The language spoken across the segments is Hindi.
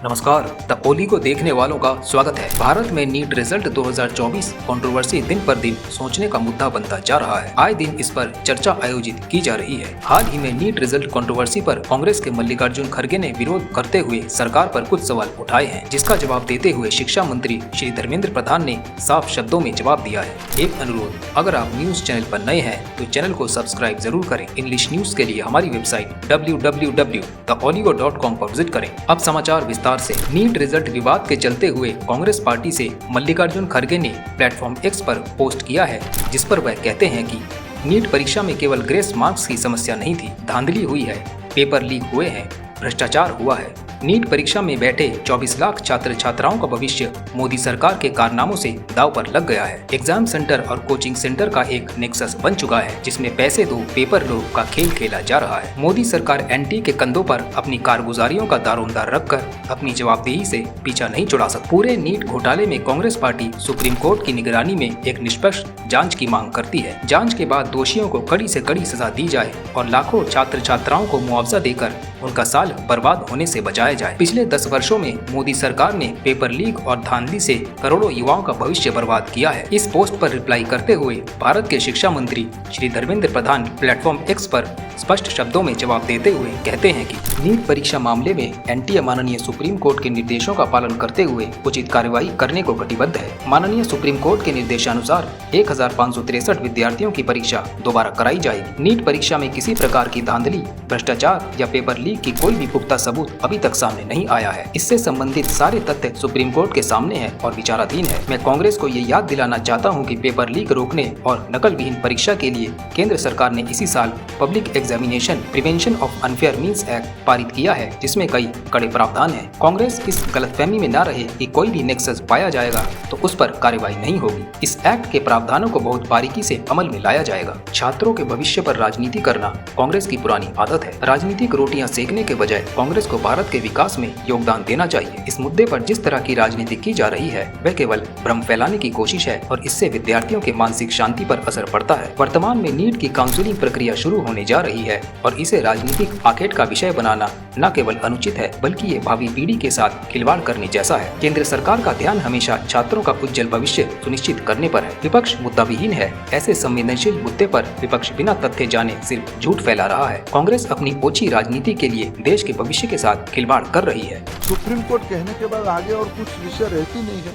नमस्कार, द ओली को देखने वालों का स्वागत है। भारत में नीट रिजल्ट 2024 कंट्रोवर्सी दिन पर दिन सोचने का मुद्दा बनता जा रहा है। आए दिन इस पर चर्चा आयोजित की जा रही है। हाल ही में नीट रिजल्ट कंट्रोवर्सी पर कांग्रेस के मल्लिकार्जुन खड़गे ने विरोध करते हुए सरकार पर कुछ सवाल उठाए हैं, जिसका जवाब देते हुए शिक्षा मंत्री श्री धर्मेंद्र प्रधान ने साफ शब्दों में जवाब दिया है। एक अनुरोध, अगर आप न्यूज चैनल पर नए हैं तो चैनल को सब्सक्राइब जरूर करें। इंग्लिश न्यूज के लिए हमारी वेबसाइट www.theoligo.com पर विजिट करें। अब समाचार विस्तार से। नीट रिजल्ट विवाद के चलते हुए कांग्रेस पार्टी से मल्लिकार्जुन खड़गे ने प्लेटफॉर्म एक्स पर पोस्ट किया है, जिस पर वह कहते हैं कि नीट परीक्षा में केवल ग्रेस मार्क्स की समस्या नहीं थी, धांधली हुई है, पेपर लीक हुए हैं, भ्रष्टाचार हुआ है। नीट परीक्षा में बैठे 24 लाख छात्र छात्राओं का भविष्य मोदी सरकार के कारनामों से दांव पर लग गया है। एग्जाम सेंटर और कोचिंग सेंटर का एक नेक्सस बन चुका है, जिसमें पैसे दो पेपर लो का खेल खेला जा रहा है। मोदी सरकार एनटी के कंधों पर अपनी कारगुजारियों का दारोमदार रखकर अपनी जवाबदेही से पीछा नहीं छुड़ा सकती। पूरे नीट घोटाले में कांग्रेस पार्टी सुप्रीम कोर्ट की निगरानी में एक निष्पक्ष जाँच की मांग करती है। जाँच के बाद दोषियों को कड़ी से कड़ी सजा दी जाए और लाखों छात्र छात्राओं को मुआवजा देकर उनका साल बर्बाद होने से बचाया जाए। पिछले 10 वर्षों में मोदी सरकार ने पेपर लीक और धांधली से करोड़ों युवाओं का भविष्य बर्बाद किया है। इस पोस्ट पर रिप्लाई करते हुए भारत के शिक्षा मंत्री श्री धर्मेंद्र प्रधान प्लेटफॉर्म एक्स पर स्पष्ट शब्दों में जवाब देते हुए कहते हैं कि नीट परीक्षा मामले में एनटीए माननीय सुप्रीम कोर्ट के निर्देशों का पालन करते हुए उचित कार्रवाई करने को कटिबद्ध है। माननीय सुप्रीम कोर्ट के निर्देशानुसार 1563 विद्यार्थियों की परीक्षा दोबारा कराई जाएगी। नीट परीक्षा में किसी प्रकार की धांधली, भ्रष्टाचार या पेपर लीक की कोई भी पुख्ता सबूत अभी तक सामने नहीं आया है। इससे संबंधित सारे तथ्य सुप्रीम कोर्ट के सामने है और विचाराधीन है। मैं कांग्रेस को ये याद दिलाना चाहता हूँ कि पेपर लीक रोकने और नकल विहीन परीक्षा के लिए केंद्र सरकार ने इसी साल public examination prevention of unfair means act पारित किया है, जिसमें कई कड़े प्रावधान है। कांग्रेस इस गलतफहमी में न रहे कि कोई भी नेक्सस पाया जाएगा तो उस पर कार्रवाई नहीं होगी। इस एक्ट के प्रावधानों को बहुत बारीकी से अमल में लाया जाएगा। छात्रों के भविष्य पर राजनीति करना कांग्रेस की पुरानी आदत है। राजनीतिक रोटियां सेकने के बजाय कांग्रेस को भारत के विकास में योगदान देना चाहिए। इस मुद्दे पर जिस तरह की राजनीति की जा रही है वह केवल भ्रम फैलाने की कोशिश है और इससे विद्यार्थियों के मानसिक शांति पर असर पड़ता है। वर्तमान में नीट की काउंसलिंग प्रक्रिया शुरू होने जा रही है और इसे राजनीतिक आखेट का विषय बनाना न केवल अनुचित है बल्कि ये भावी पीढ़ी के साथ खिलवाड़ करने जैसा है। केंद्र सरकार का ध्यान हमेशा छात्रों का उज्जवल भविष्य सुनिश्चित करने पर है। विपक्ष मुद्दा विहीन है। ऐसे संवेदनशील मुद्दे पर विपक्ष बिना तथ्य जाने सिर्फ झूठ फैला रहा है। कांग्रेस अपनी ओछी राजनीति के लिए देश के भविष्य के साथ खिलवाड़ कर रही है। सुप्रीम कोर्ट कहने के बाद आगे और कुछ विषय रहती नहीं है।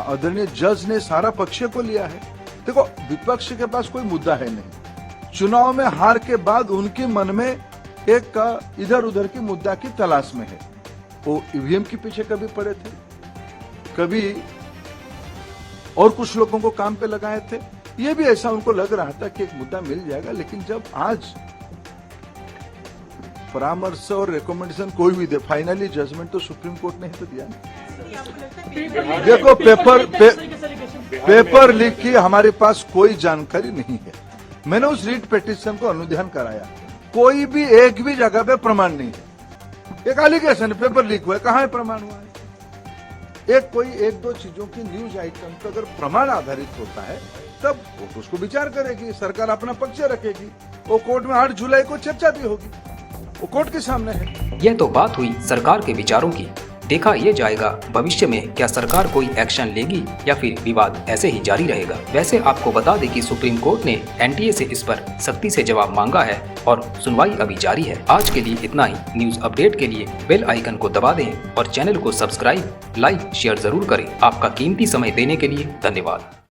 आदरणीय जज ने सारा पक्ष को लिया है। देखो, विपक्ष के पास कोई मुद्दा है नहीं। चुनाव में हार के बाद उनके मन में एक इधर उधर की मुद्दा की तलाश में है। वो ईवीएम के पीछे कभी पड़े थे, कभी और कुछ लोगों को काम पे लगाए थे। ये भी ऐसा उनको लग रहा था कि एक मुद्दा मिल जाएगा, लेकिन जब आज परामर्श और रिकमेंडेशन कोई भी दे, फाइनली जजमेंट तो सुप्रीम कोर्ट ने ही तो दिया। देखो, पेपर लीक की हमारे पास कोई जानकारी नहीं है। मैंने उस रीट पिटीशन को अनुध्यान कराया, कोई भी एक भी जगह पे प्रमाण नहीं है। एक एलिगेशन पेपर लीक हुआ है, कहाँ है प्रमाण हुआ है? एक दो चीजों की न्यूज आइटम तो अगर प्रमाण आधारित होता है तब कोर्ट उसको विचार करेगी, सरकार अपना पक्ष रखेगी। वो कोर्ट में 8 जुलाई को चर्चा भी होगी, वो कोर्ट के सामने है। यह तो बात हुई सरकार के विचारों की। देखा ये जाएगा भविष्य में क्या सरकार कोई एक्शन लेगी या फिर विवाद ऐसे ही जारी रहेगा। वैसे आपको बता दें कि सुप्रीम कोर्ट ने एनटीए से इस पर सख्ती से जवाब मांगा है और सुनवाई अभी जारी है। आज के लिए इतना ही। न्यूज अपडेट के लिए बेल आइकन को दबा दें और चैनल को सब्सक्राइब, लाइक, शेयर जरूर करें। आपका कीमती समय देने के लिए धन्यवाद।